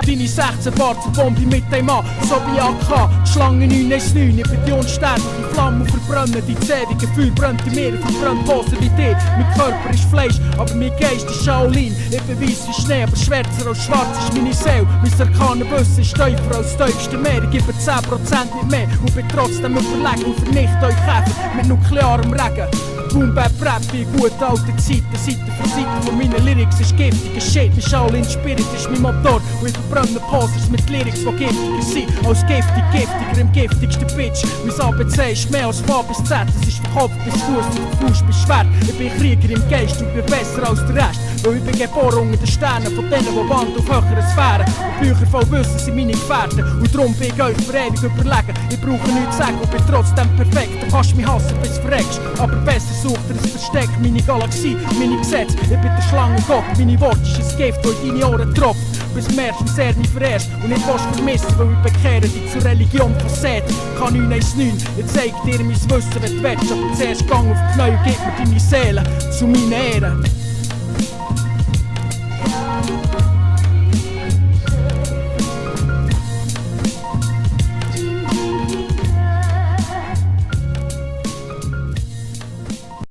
deine 16 Barze Bombe mit dem an, so wie AK, die Schlange 919. Ich bin die unsterbliche Flamme und verbrenne die ewige Feuer brennt in mir, verbrennt Posen wie dir. Mein Körper ist Fleisch, aber mein Geist ist Shaolin. Ich bin weiss wie Schnee, aber schwärzer als schwarz ist meine Seele. Mein Arkanenwissen ist tiefer als das tiefste Meer. Ich gebe 10% nicht mehr und bin trotzdem überlegen und vernichte euch Käfer mit nuklearem Regen. Boom Bap Rap wie gute alte Zeiten, Seite für Seite von meinen Lyrics ist giftiger Shit. Mein Shaolin Spirit ist mein Motor und ich verbrenne Posers mit Lyrics, die giftiger sind als giftiger im giftigsten Bitch. Mein ABC ist mehr als von A bis Z, es ist von Kopf bis Fuß und von Fuß bis Schwert. Ich bin Krieger im Geist und bin besser als der Rest, weil ich bin geboren unter den Sternen von denen, die wandern auf höheren Sphären. Und Bücher voll Wissen sind meine Gefährten und darum bin ich euch für ewig überlegen. Ich brauche nichts zu sagen und bin trotzdem perfekt. Du kannst mich hassen bis du verreckst, aber besser sucht er ein Versteck. Meine Galaxie, meine Gesetze, ich bin der Schlangengott. Meine Worte ist ein Gift, das in deine Ohren tropft. Bis du merkst, wie sehr mich verehrst und nicht willst vermissen, weil ich bekehre dich zur Religion von Seth. K919, ich zeig dir mein Wissen, wenn du willst, aber zuerst gang auf die Knie und gib mir deine Seele zu meinen Ehren.